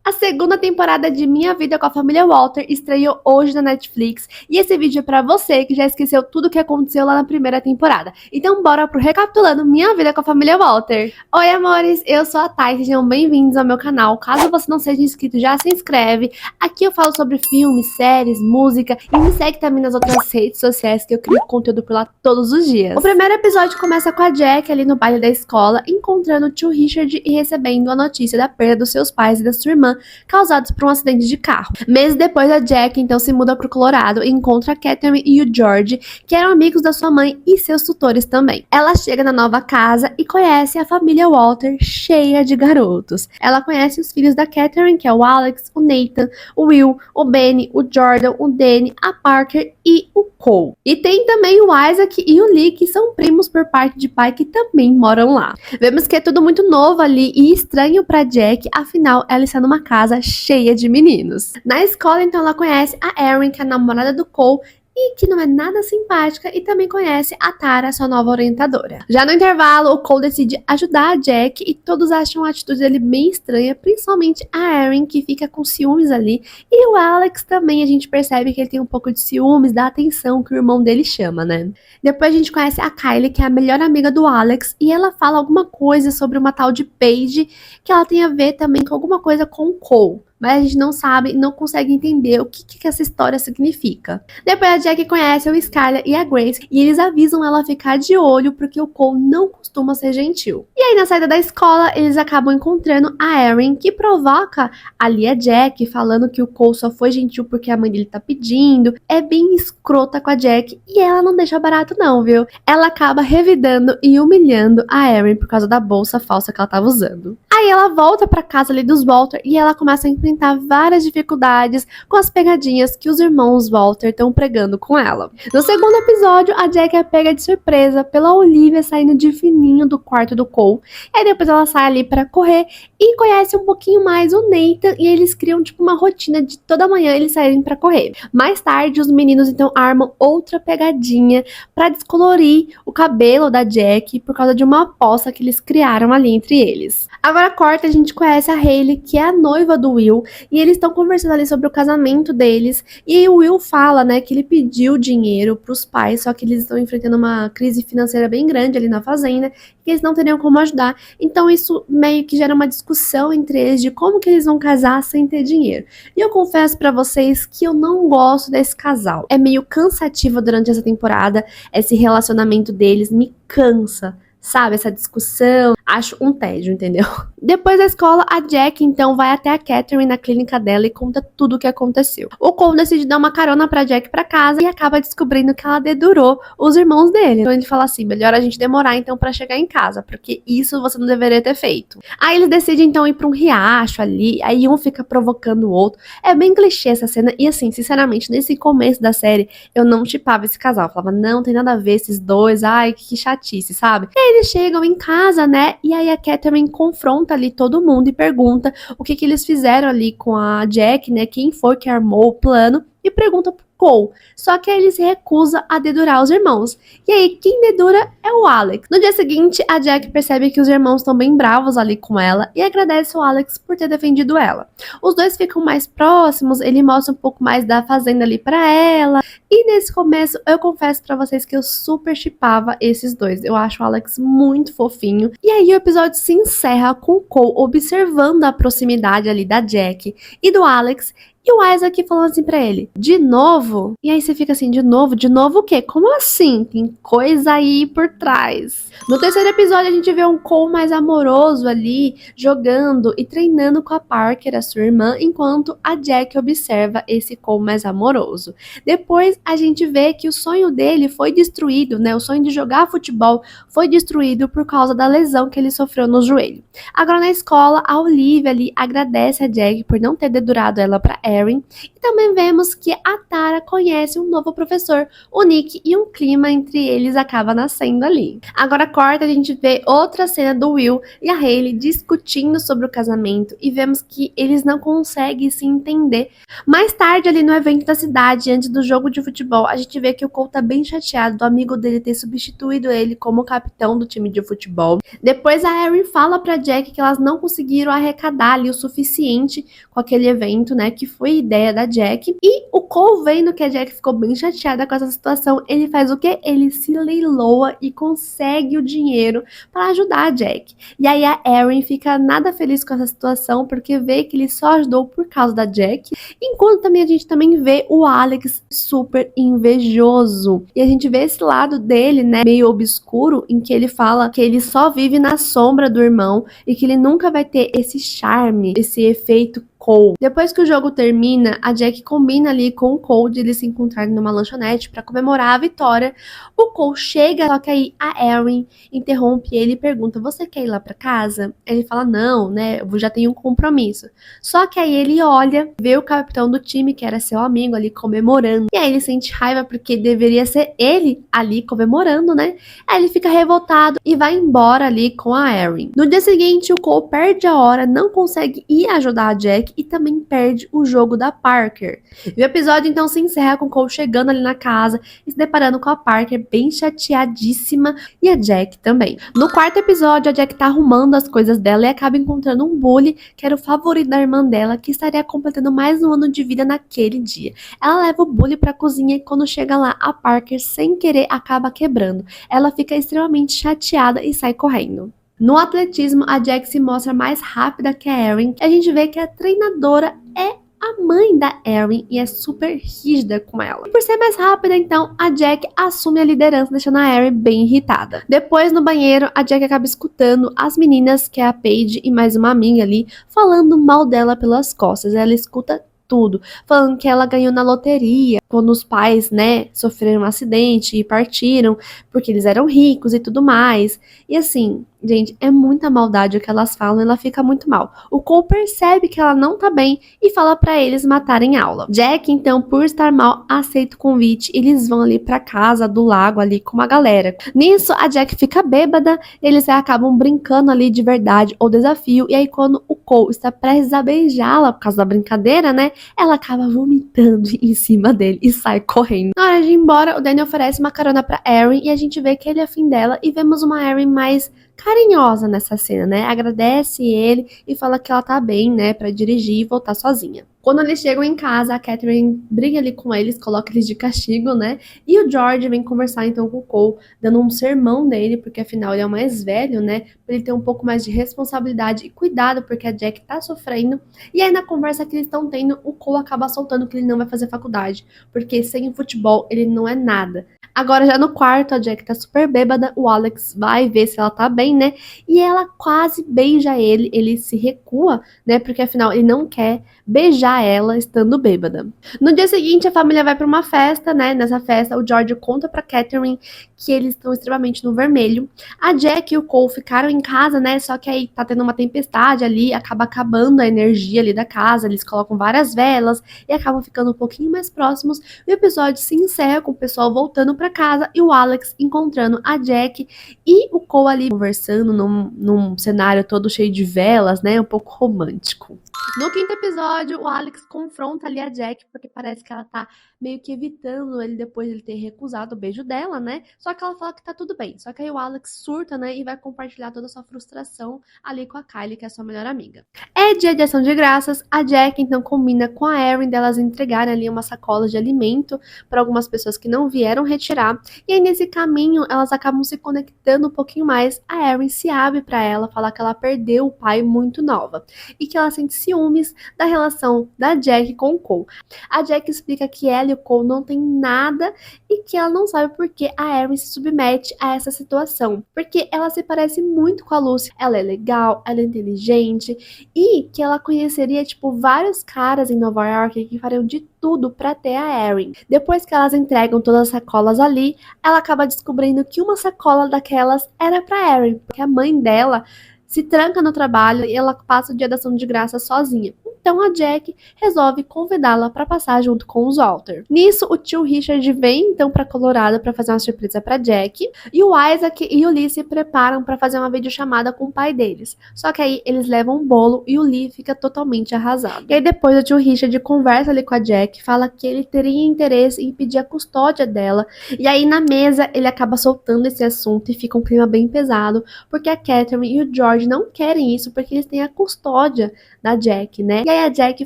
A segunda temporada de Minha Vida com a Família Walter estreou hoje na Netflix e esse vídeo é pra você que já esqueceu tudo o que aconteceu lá na primeira temporada. Então bora pro Recapitulando Minha Vida com a Família Walter. Oi amores, eu sou a Thay, sejam bem-vindos ao meu canal. Caso você não seja inscrito, já se inscreve. Aqui eu falo sobre filmes, séries, música e me segue também nas outras redes sociais que eu crio conteúdo por lá todos os dias. O primeiro episódio começa com a Jack ali no baile da escola, encontrando o tio Richard e recebendo a notícia da perda dos seus pais e da sua irmã, causados por um acidente de carro. Meses depois, a Jack então se muda pro Colorado e encontra a Catherine e o George, que eram amigos da sua mãe e seus tutores também. Ela chega na nova casa e conhece a família Walter, cheia de garotos. Ela conhece os filhos da Catherine, que é o Alex, o Nathan, o Will, o Benny, o Jordan, o Danny, a Parker e o Cole. E tem também o Isaac e o Lee, que são primos por parte de pai que também moram lá. Vemos que é tudo muito novo ali e estranho pra Jack, afinal ela está numa casa cheia de meninos. Na escola, então, ela conhece a Erin, que é a namorada do Cole, e que não é nada simpática, e também conhece a Tara, sua nova orientadora. Já no intervalo, o Cole decide ajudar a Jack e todos acham a atitude dele bem estranha, principalmente a Erin, que fica com ciúmes ali, e o Alex também, a gente percebe que ele tem um pouco de ciúmes da atenção que o irmão dele chama, né? Depois a gente conhece a Kylie, que é a melhor amiga do Alex, e ela fala alguma coisa sobre uma tal de Paige, que ela tem a ver também com alguma coisa com o Cole. Mas a gente não sabe, não consegue entender o que essa história significa. Depois a Jack conhece o Skylar e a Grace e eles avisam ela a ficar de olho porque o Cole não costuma ser gentil. E aí na saída da escola eles acabam encontrando a Erin, que provoca ali a Jack falando que o Cole só foi gentil porque a mãe dele tá pedindo. É bem escrota com a Jack e ela não deixa barato não, viu? Ela acaba revidando e humilhando a Erin por causa da bolsa falsa que ela tava usando. Aí ela volta pra casa ali dos Walter e ela começa a enfrentar várias dificuldades com as pegadinhas que os irmãos Walter estão pregando com ela. No segundo episódio, a Jack é pega de surpresa pela Olivia saindo de fininho do quarto do Cole. E aí depois ela sai ali pra correr e conhece um pouquinho mais o Nathan e eles criam tipo uma rotina de toda manhã eles saírem pra correr. Mais tarde, os meninos então armam outra pegadinha pra descolorir o cabelo da Jack por causa de uma aposta que eles criaram ali entre eles. Agora corta, a gente conhece a Hailey, que é a noiva do Will, e eles estão conversando ali sobre o casamento deles, e aí o Will fala, né, que ele pediu dinheiro pros pais, só que eles estão enfrentando uma crise financeira bem grande ali na fazenda, e eles não teriam como ajudar, então isso meio que gera uma discussão entre eles de como que eles vão casar sem ter dinheiro. E eu confesso pra vocês que eu não gosto desse casal, é meio cansativo durante essa temporada, esse relacionamento deles me cansa. Sabe, essa discussão, acho um tédio, entendeu? Depois da escola, a Jack, então, vai até a Catherine na clínica dela e conta tudo o que aconteceu. O Cole decide dar uma carona pra Jack pra casa e acaba descobrindo que ela dedurou os irmãos dele. Então ele fala assim, melhor a gente demorar, então, pra chegar em casa, porque isso você não deveria ter feito. Aí eles decidem, então, ir pra um riacho ali, aí um fica provocando o outro. É bem clichê essa cena, e assim, sinceramente, nesse começo da série, eu não chipava esse casal. Eu falava, não, tem nada a ver esses dois, ai, que chatice, sabe? E aí eles chegam em casa, né? E aí a Catherine confronta ali todo mundo e pergunta o que eles fizeram ali com a Jack, né? Quem foi que armou o plano e pergunta pro Cole. Só que aí ele se recusa a dedurar os irmãos. E aí quem dedura é o Alex. No dia seguinte, a Jack percebe que os irmãos estão bem bravos ali com ela e agradece o Alex por ter defendido ela. Os dois ficam mais próximos, ele mostra um pouco mais da fazenda ali pra ela. E nesse começo, eu confesso pra vocês que eu super shippava esses dois. Eu acho o Alex muito fofinho. E aí o episódio se encerra com o Cole observando a proximidade ali da Jack e do Alex. E o Isaac falando assim pra ele, de novo? E aí você fica assim, de novo? De novo o quê? Como assim? Tem coisa aí por trás. No terceiro episódio a gente vê um Cole mais amoroso ali, jogando e treinando com a Parker, a sua irmã, enquanto a Jack observa esse Cole mais amoroso. Depois a gente vê que o sonho dele foi destruído, né? O sonho de jogar futebol foi destruído por causa da lesão que ele sofreu no joelho. Agora na escola, a Olivia ali agradece a Jack por não ter dedurado ela pra ela. Erin. E também vemos que a Tara conhece um novo professor, o Nick, e um clima entre eles acaba nascendo ali. Agora corta, a gente vê outra cena do Will e a Hailey discutindo sobre o casamento e vemos que eles não conseguem se entender. Mais tarde, ali no evento da cidade, antes do jogo de futebol, a gente vê que o Cole tá bem chateado do amigo dele ter substituído ele como capitão do time de futebol. Depois a Erin fala pra Jack que elas não conseguiram arrecadar ali o suficiente com aquele evento, né, que foi ideia da Jack. E o Cole, vendo que a Jack ficou bem chateada com essa situação, ele faz o quê? Ele se leiloa e consegue o dinheiro para ajudar a Jack. E aí a Erin fica nada feliz com essa situação, porque vê que ele só ajudou por causa da Jack, enquanto também a gente também vê o Alex super invejoso. E a gente vê esse lado dele, né, meio obscuro, em que ele fala que ele só vive na sombra do irmão e que ele nunca vai ter esse charme, esse efeito Cole. Depois que o jogo termina, a Jack combina ali com o Cole de eles se encontrarem numa lanchonete para comemorar a vitória. O Cole chega, só que aí a Erin interrompe ele e pergunta: você quer ir lá para casa? Ele fala: não, né, eu já tenho um compromisso. Só que aí ele olha, vê o capitão do time, que era seu amigo, ali comemorando. E aí ele sente raiva porque deveria ser ele ali comemorando, né? Aí ele fica revoltado e vai embora ali com a Erin. No dia seguinte, o Cole perde a hora, não consegue ir ajudar a Jack e também perde o jogo da Parker. E o episódio então se encerra com o Cole chegando ali na casa e se deparando com a Parker bem chateadíssima e a Jack também. No quarto episódio, a Jack tá arrumando as coisas dela e acaba encontrando um bully que era o favorito da irmã dela, que estaria completando mais um ano de vida naquele dia. Ela leva o bully pra cozinha e quando chega lá, a Parker sem querer acaba quebrando. Ela fica extremamente chateada e sai correndo. No atletismo, a Jack se mostra mais rápida que a Erin. A gente vê que a treinadora é a mãe da Erin e é super rígida com ela. E por ser mais rápida, então, a Jack assume a liderança, deixando a Erin bem irritada. Depois, no banheiro, a Jack acaba escutando as meninas, que é a Paige e mais uma amiga ali, falando mal dela pelas costas. Ela escuta tudo, falando que ela ganhou na loteria, quando os pais, né, sofreram um acidente e partiram, porque eles eram ricos e tudo mais. E assim, gente, é muita maldade o que elas falam, ela fica muito mal. O Cole percebe que ela não tá bem e fala pra eles matarem aula. Jack, então, por estar mal, aceita o convite e eles vão ali pra casa do lago ali com uma galera. Nisso, a Jack fica bêbada, eles acabam brincando ali de verdade ou desafio, e aí quando o Cole está prestes a beijá-la por causa da brincadeira, né, ela acaba vomitando em cima dele e sai correndo. Na hora de ir embora, o Danny oferece uma carona pra Erin e a gente vê que ele é afim dela e vemos uma Erin mais carinhosa nessa cena, né? Agradece ele e fala que ela tá bem, né, pra dirigir e voltar sozinha. Quando eles chegam em casa, a Catherine briga ali com eles, coloca eles de castigo, né? E o George vem conversar então com o Cole, dando um sermão dele, porque afinal ele é o mais velho, né? Pra ele ter um pouco mais de responsabilidade e cuidado, porque a Jack tá sofrendo. E aí na conversa que eles estão tendo, o Cole acaba soltando que ele não vai fazer faculdade, porque sem o futebol ele não é nada. Agora já no quarto, a Jack tá super bêbada, o Alex vai ver se ela tá bem, né? E ela quase beija ele, ele se recua, né? Porque afinal ele não quer beijar ela estando bêbada. No dia seguinte, a família vai pra uma festa, né? Nessa festa, o George conta pra Catherine que eles estão extremamente no vermelho. A Jack e o Cole ficaram em casa, né? Só que aí tá tendo uma tempestade ali, acaba acabando a energia ali da casa, eles colocam várias velas e acabam ficando um pouquinho mais próximos. O episódio se encerra com o pessoal voltando pra casa e o Alex encontrando a Jack e o Cole ali conversando num cenário todo cheio de velas, né? Um pouco romântico. No quinto episódio, o Alex confronta ali a Jack, porque parece que ela tá meio que evitando ele depois de ele ter recusado o beijo dela, né? Só que ela fala que tá tudo bem. Só que aí o Alex surta, né? E vai compartilhar toda a sua frustração ali com a Kylie, que é a sua melhor amiga. É dia de ação de graças. A Jack, então, combina com a Erin delas entregarem ali uma sacola de alimento para algumas pessoas que não vieram retirar. E aí, nesse caminho, elas acabam se conectando um pouquinho mais. A Erin se abre para ela, falar que ela perdeu o pai muito nova. E que ela sente ciúmes da relação da Jack com o Cole. A Jack explica que ela e o Cole não tem nada e que ela não sabe por que a Erin se submete a essa situação. Porque ela se parece muito com a Lucy. Ela é legal, ela é inteligente e que ela conheceria, tipo, vários caras em Nova York que fariam de tudo pra ter a Erin. Depois que elas entregam todas as sacolas ali, ela acaba descobrindo que uma sacola daquelas era pra Erin, porque a mãe dela se tranca no trabalho e ela passa o dia da ação de graça sozinha. Um Então a Jack resolve convidá-la para passar junto com os Walter. Nisso, o tio Richard vem então para Colorado para fazer uma surpresa para Jack, e o Isaac e o Lee se preparam para fazer uma videochamada com o pai deles. Só que aí eles levam um bolo e o Lee fica totalmente arrasado. E aí depois o tio Richard conversa ali com a Jack, fala que ele teria interesse em pedir a custódia dela, e aí na mesa ele acaba soltando esse assunto e fica um clima bem pesado, porque a Catherine e o George não querem isso porque eles têm a custódia da Jack, né? E aí a Jack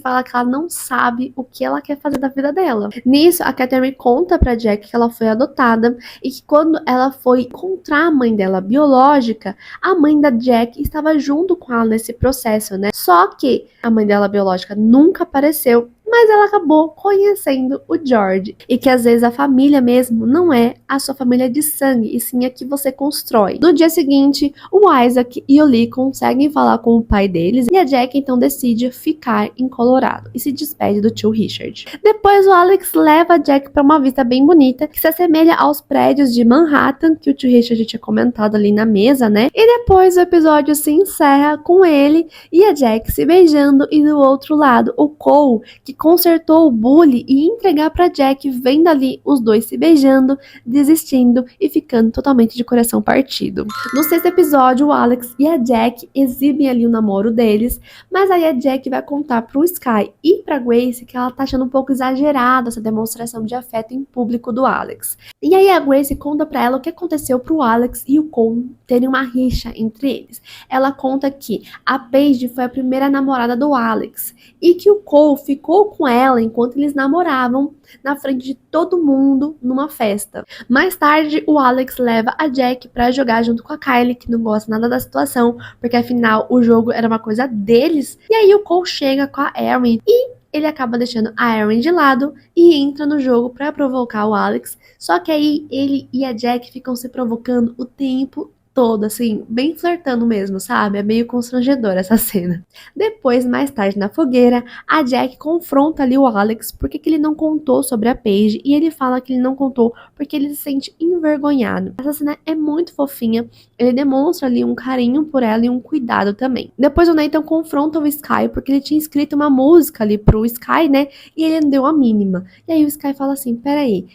fala que ela não sabe o que ela quer fazer da vida dela. Nisso, a Catherine conta pra Jack que ela foi adotada e que quando ela foi encontrar a mãe dela biológica, a mãe da Jack estava junto com ela nesse processo, né? Só que a mãe dela biológica nunca apareceu, mas ela acabou conhecendo o George. E que às vezes a família mesmo não é a sua família de sangue, e sim a que você constrói. No dia seguinte, o Isaac e o Lee conseguem falar com o pai deles, e a Jack então decide ficar em Colorado e se despede do tio Richard. Depois o Alex leva a Jack para uma vista bem bonita, que se assemelha aos prédios de Manhattan, que o tio Richard tinha comentado ali na mesa, né? E depois o episódio se encerra com ele e a Jack se beijando, e do outro lado o Cole, que consertou o bully, e entregar pra Jack, vendo ali os dois se beijando, desistindo e ficando totalmente de coração partido. No sexto episódio, o Alex e a Jack exibem ali o namoro deles, mas aí a Jack vai contar pro Sky e pra Grace que ela tá achando um pouco exagerada essa demonstração de afeto em público do Alex. E aí a Grace conta pra ela o que aconteceu pro Alex e o Cole terem uma rixa entre eles. Ela conta que a Paige foi a primeira namorada do Alex e que o Cole ficou com ela enquanto eles namoravam na frente de todo mundo numa festa. Mais tarde, o Alex leva a Jack pra jogar junto com a Kylie, que não gosta nada da situação, porque afinal o jogo era uma coisa deles. E aí o Cole chega com a Erin e ele acaba deixando a Erin de lado e entra no jogo pra provocar o Alex. Só que aí ele e a Jack ficam se provocando o tempo todo, assim, bem flertando mesmo, sabe? É meio constrangedora essa cena. Depois, mais tarde na fogueira, a Jack confronta ali o Alex porque que ele não contou sobre a Paige, e ele fala que ele não contou porque ele se sente envergonhado. Essa cena é muito fofinha, ele demonstra ali um carinho por ela e um cuidado também. Depois o Nathan confronta o Sky porque ele tinha escrito uma música ali pro Sky, né? E ele não deu a mínima. E aí o Sky fala assim, peraí,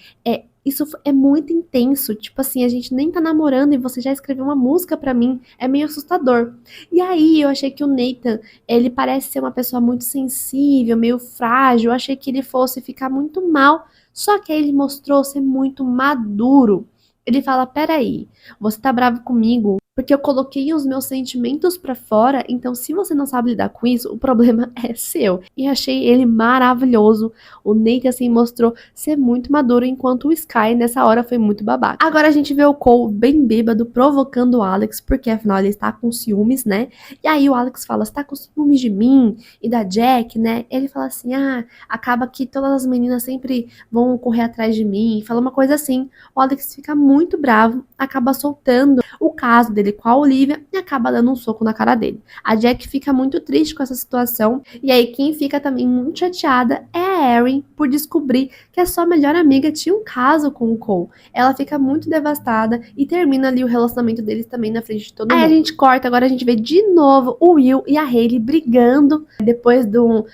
isso é muito intenso, tipo assim, a gente nem tá namorando e você já escreveu uma música pra mim, é meio assustador. E aí eu achei que o Nathan, ele parece ser uma pessoa muito sensível, meio frágil, eu achei que ele fosse ficar muito mal, só que aí ele mostrou ser muito maduro. Ele fala, peraí, você tá bravo comigo porque eu coloquei os meus sentimentos pra fora, então se você não sabe lidar com isso, o problema é seu. E achei ele maravilhoso. O Nate, assim, mostrou ser muito maduro, enquanto o Sky, nessa hora, foi muito babaca. Agora a gente vê o Cole bem bêbado, provocando o Alex, porque afinal ele está com ciúmes, né? E aí o Alex fala, você tá com ciúmes de mim e da Jack, né? Ele fala assim, acaba que todas as meninas sempre vão correr atrás de mim, fala uma coisa assim. O Alex fica muito bravo, acaba soltando o caso dele com a Olivia e acaba dando um soco na cara dele. A Jack fica muito triste com essa situação, e aí quem fica também muito chateada é a Erin por descobrir que a sua melhor amiga tinha um caso com o Cole. Ela fica muito devastada e termina ali o relacionamento deles também na frente de todo mundo. Aí a gente corta, agora a gente vê de novo o Will e a Hailey brigando depois do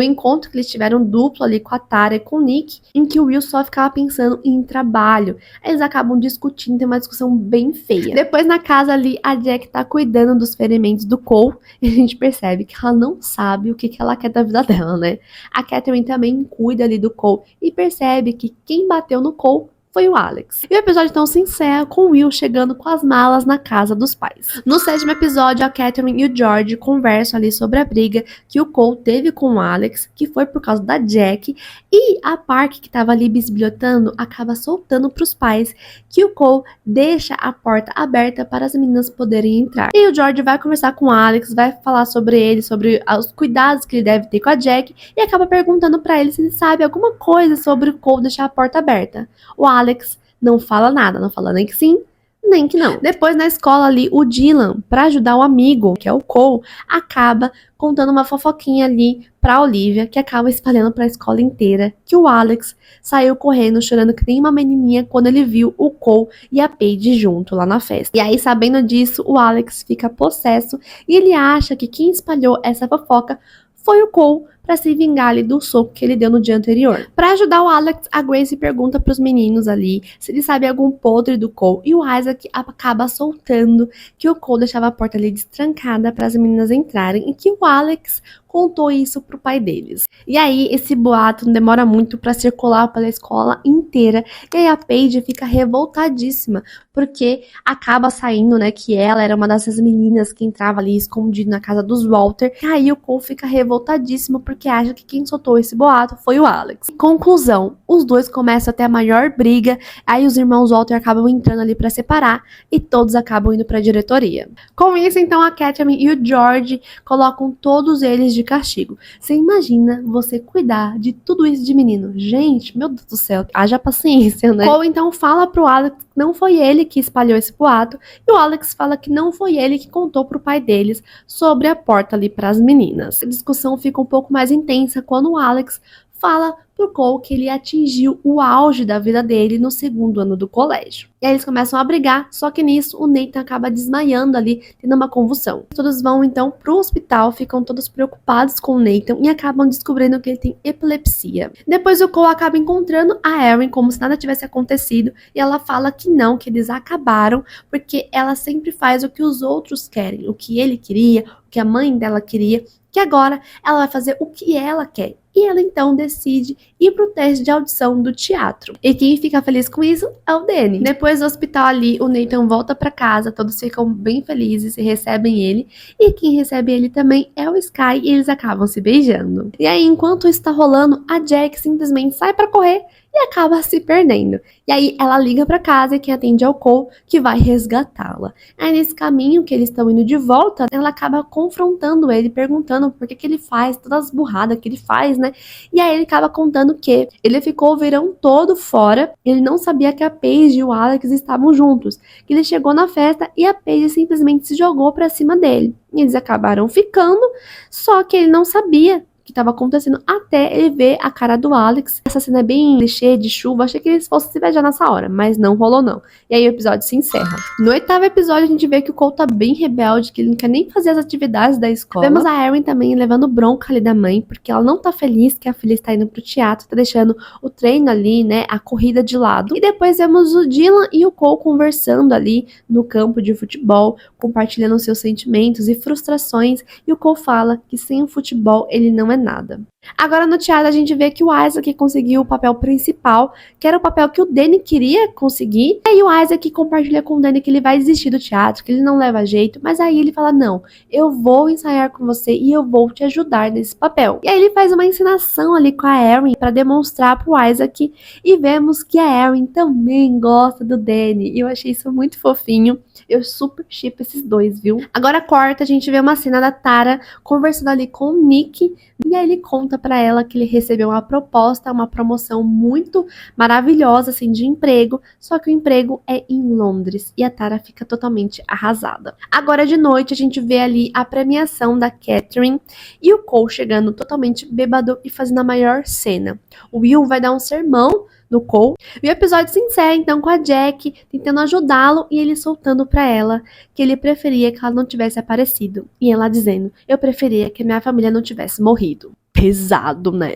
encontro que eles tiveram duplo ali com a Tara e com o Nick, em que o Will só ficava pensando em trabalho. Eles acabam discutindo, tem uma discussão bem feia. Depois na casa ali, a Jack tá cuidando dos ferimentos do Cole, e a gente percebe que ela não sabe o que ela quer da vida dela, né? A Catherine também cuida ali do Cole e percebe que quem bateu no Cole foi o Alex. E o episódio então se encerra com o Will chegando com as malas na casa dos pais. No sétimo episódio, a Catherine e o George conversam ali sobre a briga que o Cole teve com o Alex, que foi por causa da Jack, e a Park, que estava ali bisbilhotando, acaba soltando para os pais que o Cole deixa a porta aberta para as meninas poderem entrar. E o George vai conversar com o Alex, vai falar sobre ele, sobre os cuidados que ele deve ter com a Jack, e acaba perguntando para ele se ele sabe alguma coisa sobre o Cole deixar a porta aberta. O Alex não fala nada, não fala nem que sim, nem que não. Depois na escola ali, o Dylan, pra ajudar o amigo, que é o Cole, acaba contando uma fofoquinha ali pra Olivia, que acaba espalhando pra escola inteira, que o Alex saiu correndo, chorando que nem uma menininha quando ele viu o Cole e a Paige junto lá na festa. E aí, sabendo disso, o Alex fica possesso e ele acha que quem espalhou essa fofoca foi o Cole, pra se vingar ali do soco que ele deu no dia anterior. Pra ajudar o Alex, a Grace pergunta pros meninos ali se eles sabem algum podre do Cole, e o Isaac acaba soltando que o Cole deixava a porta ali destrancada para as meninas entrarem e que o Alex contou isso pro pai deles. E aí, esse boato não demora muito pra circular pela escola inteira, e aí a Paige fica revoltadíssima, porque acaba saindo, né, que ela era uma dessas meninas que entrava ali escondida na casa dos Walter, e aí o Cole fica revoltadíssimo, porque acha que quem soltou esse boato foi o Alex. Conclusão, os dois começam a ter a maior briga, aí os irmãos Walter acabam entrando ali pra separar, e todos acabam indo pra diretoria. Com isso, então, a Catherine e o George colocam todos eles de castigo. Você imagina você cuidar de tudo isso de menino? Gente, meu Deus do céu, haja paciência, né? Cole então fala pro Alex que não foi ele que espalhou esse boato, e o Alex fala que não foi ele que contou pro pai deles sobre a porta ali pras meninas. A discussão fica um pouco mais intensa quando o Alex fala pro Cole que ele atingiu o auge da vida dele no segundo ano do colégio. E aí eles começam a brigar, só que nisso o Nathan acaba desmaiando ali, tendo uma convulsão. Todos vão então pro hospital, ficam todos preocupados com o Nathan e acabam descobrindo que ele tem epilepsia. Depois o Cole acaba encontrando a Erin como se nada tivesse acontecido, e ela fala que não, que eles acabaram, porque ela sempre faz o que os outros querem, o que ele queria, o que a mãe dela queria, que agora ela vai fazer o que ela quer. E ela então decide ir pro teste de audição do teatro. E quem fica feliz com isso é o Danny. Depois do hospital ali, o Nathan volta pra casa, todos ficam bem felizes e recebem ele. E quem recebe ele também é o Sky, e eles acabam se beijando. E aí, enquanto isso tá rolando, a Jack simplesmente sai pra correr e acaba se perdendo. E aí ela liga pra casa e quem atende é o Cole, que vai resgatá-la. Aí nesse caminho que eles estão indo de volta, ela acaba confrontando ele, perguntando por que ele faz todas as burradas que ele faz, né? E aí ele acaba contando que ele ficou o verão todo fora, ele não sabia que a Paige e o Alex estavam juntos, que ele chegou na festa e a Paige simplesmente se jogou pra cima dele. E eles acabaram ficando, só que ele não sabia que estava acontecendo até ele ver a cara do Alex. Essa cena é bem clichê de chuva, achei que eles fossem se beijar nessa hora, mas não rolou não. E aí o episódio se encerra. No 8º episódio a gente vê que o Cole tá bem rebelde, que ele não quer nem fazer as atividades da escola. Vemos a Erin também levando bronca ali da mãe, porque ela não tá feliz que a filha está indo pro teatro, tá deixando o treino ali, né, a corrida de lado. E depois vemos o Dylan e o Cole conversando ali no campo de futebol, compartilhando seus sentimentos e frustrações, e o Cole fala que sem o futebol ele não é nada. Agora no teatro a gente vê que o Isaac conseguiu o papel principal, que era o papel que o Danny queria conseguir, e aí o Isaac compartilha com o Danny que ele vai desistir do teatro, que ele não leva jeito, mas aí ele fala, não, eu vou ensaiar com você e eu vou te ajudar nesse papel. E aí ele faz uma encenação ali com a Erin para demonstrar pro Isaac, e vemos que a Erin também gosta do Danny, e eu achei isso muito fofinho. Eu super shippo esses dois, viu? Agora corta, a gente vê uma cena da Tara conversando ali com o Nick, e aí ele conta pra ela que ele recebeu uma proposta, uma promoção muito maravilhosa, assim, de emprego, só que o emprego é em Londres, e a Tara fica totalmente arrasada. Agora de noite a gente vê ali a premiação da Catherine, e o Cole chegando totalmente bêbado e fazendo a maior cena. O Will vai dar um sermão no Cole, e o episódio se encerra então com a Jack tentando ajudá-lo e ele soltando pra ela que ele preferia que ela não tivesse aparecido, e ela dizendo, eu preferia que minha família não tivesse morrido. Pesado, né?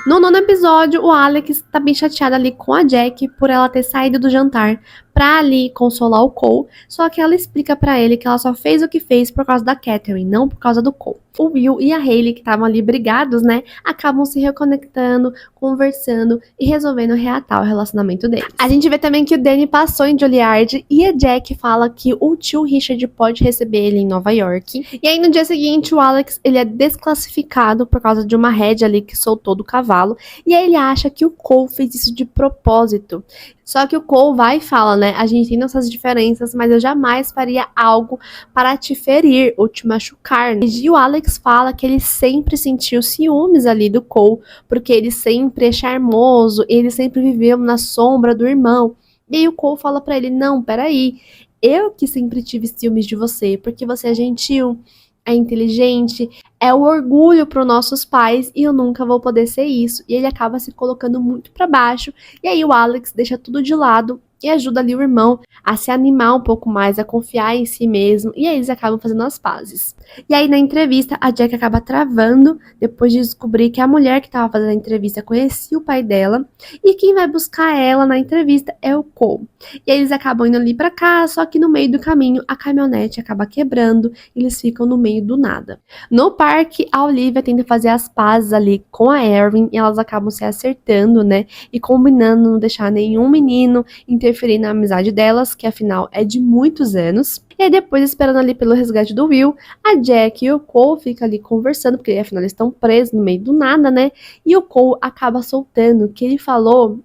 No 9º episódio, o Alex tá bem chateado ali com a Jack por ela ter saído do jantar pra ali consolar o Cole, só que ela explica pra ele que ela só fez o que fez por causa da Catherine, não por causa do Cole. O Will e a Hayley, que estavam ali brigados, né, acabam se reconectando, conversando e resolvendo reatar o relacionamento deles. A gente vê também que o Danny passou em Juilliard e a Jack fala que o tio Richard pode receber ele em Nova York. E aí no dia seguinte o Alex, ele é desclassificado por causa de uma rédea ali que soltou do cavalo, e aí ele acha que o Cole fez isso de propósito. Só que o Cole vai e fala, né, a gente tem nossas diferenças, mas eu jamais faria algo para te ferir ou te machucar. E o Alex fala que ele sempre sentiu ciúmes ali do Cole, porque ele sempre é charmoso, ele sempre viveu na sombra do irmão. E aí o Cole fala pra ele, não, peraí, eu que sempre tive ciúmes de você, porque você é gentil, é inteligente, é o orgulho para os nossos pais e eu nunca vou poder ser isso. E ele acaba se colocando muito para baixo, e aí o Alex deixa tudo de lado e ajuda ali o irmão a se animar um pouco mais, a confiar em si mesmo, e aí eles acabam fazendo as pazes. E aí na entrevista a Jack acaba travando, depois de descobrir que a mulher que estava fazendo a entrevista conhecia o pai dela, e quem vai buscar ela na entrevista é o Cole. E aí eles acabam indo ali pra cá, só que no meio do caminho a caminhonete acaba quebrando, e eles ficam no meio do nada. No parque, a Olivia tenta fazer as pazes ali com a Erin, e elas acabam se acertando, né, e combinando não deixar nenhum menino interferir na amizade delas, que afinal é de muitos anos. E aí depois, esperando ali pelo resgate do Will, a Jack e o Cole ficam ali conversando, porque afinal eles estão presos no meio do nada, né? E o Cole acaba soltando que ele falou,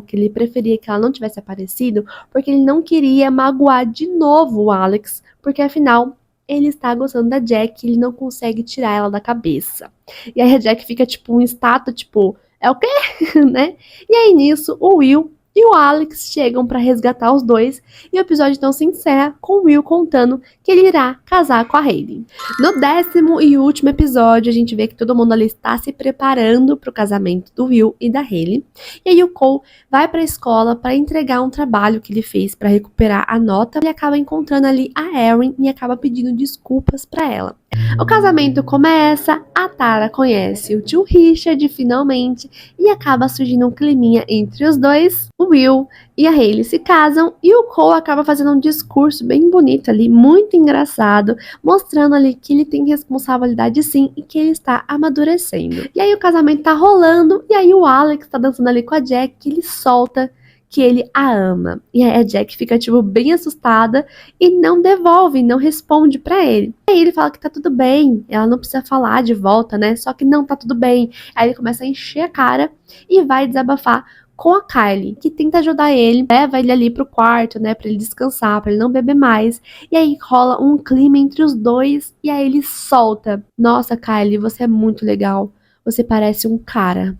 que ele preferia que ela não tivesse aparecido, porque ele não queria magoar de novo o Alex, porque afinal ele está gostando da Jack e ele não consegue tirar ela da cabeça. E aí a Jack fica tipo um estátua, tipo, é o quê? Né? E aí nisso, o Will e o Alex chegam para resgatar os dois, e o episódio então se encerra com o Will contando que ele irá casar com a Hayley. No 10º e último episódio, a gente vê que todo mundo ali está se preparando para o casamento do Will e da Hayley. E aí o Cole vai para a escola para entregar um trabalho que ele fez para recuperar a nota. Ele acaba encontrando ali a Erin e acaba pedindo desculpas para ela. O casamento começa, a Tara conhece o tio Richard finalmente e acaba surgindo um climinha entre os dois. O Will e a Hayley se casam e o Cole acaba fazendo um discurso bem bonito ali, muito engraçado, mostrando ali que ele tem responsabilidade sim e que ele está amadurecendo. E aí o casamento tá rolando e aí o Alex tá dançando ali com a Jack, que ele solta que ele a ama. E aí a Jack fica, tipo, bem assustada e não devolve, não responde pra ele. Aí ele fala que tá tudo bem, ela não precisa falar de volta, né? Só que não tá tudo bem. Aí ele começa a encher a cara e vai desabafar com a Kylie, que tenta ajudar ele, leva ele ali pro quarto, né, pra ele descansar, pra ele não beber mais. E aí rola um clima entre os dois e aí ele solta: nossa, Kylie, você é muito legal. Você parece um cara.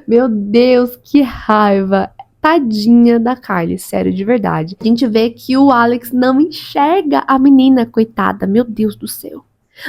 Meu Deus, que raiva. Tadinha da Kylie, sério, de verdade. A gente vê que o Alex não enxerga a menina, coitada, meu Deus do céu.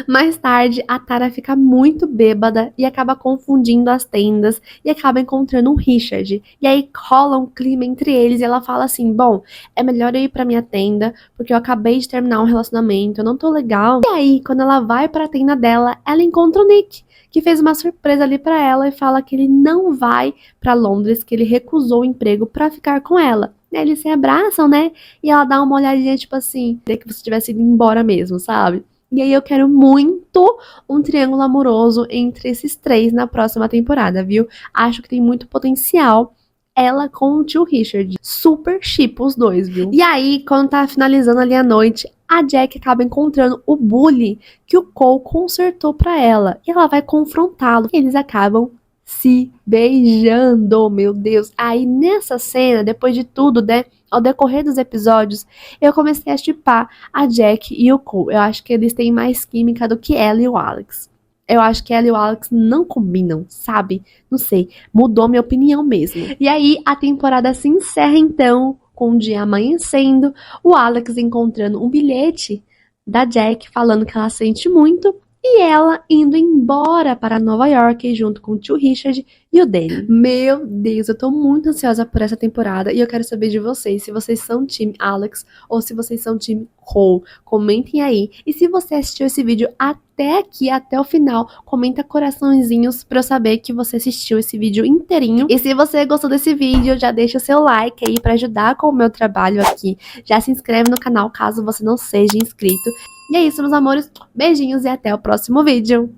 Mais tarde, a Tara fica muito bêbada e acaba confundindo as tendas e acaba encontrando um Richard. E aí rola um clima entre eles e ela fala assim: bom, é melhor eu ir pra minha tenda porque eu acabei de terminar um relacionamento, eu não tô legal. E aí, quando ela vai pra tenda dela, ela encontra o Nick, que fez uma surpresa ali pra ela e fala que ele não vai pra Londres, que ele recusou o emprego pra ficar com ela. E aí eles se abraçam, né? E ela dá uma olhadinha, tipo assim, de que você tivesse ido embora mesmo, sabe? E aí eu quero muito um triângulo amoroso entre esses três na próxima temporada, viu? Acho que tem muito potencial ela com o tio Richard. Super chip os dois, viu? E aí, quando tá finalizando ali a noite, a Jack acaba encontrando o bully que o Cole consertou pra ela. E ela vai confrontá-lo. E eles acabam se beijando, meu Deus. Aí nessa cena, depois de tudo, né, ao decorrer dos episódios, eu comecei a shippar a Jack e o Cole. Eu acho que eles têm mais química do que ela e o Alex. Eu acho que ela e o Alex não combinam, sabe? Não sei, mudou minha opinião mesmo. E aí a temporada se encerra então com o dia amanhecendo, o Alex encontrando um bilhete da Jack falando que ela sente muito e ela indo embora para Nova York junto com o tio Richard e o Danny. Meu Deus, eu tô muito ansiosa por essa temporada e eu quero saber de vocês, se vocês são time Alex ou se vocês são time Cole. Comentem aí. E se você assistiu esse vídeo até aqui, até o final, comenta coraçõezinhos pra eu saber que você assistiu esse vídeo inteirinho. E se você gostou desse vídeo, já deixa o seu like aí pra ajudar com o meu trabalho aqui. Já se inscreve no canal caso você não seja inscrito. E é isso, meus amores. Beijinhos e até o próximo vídeo.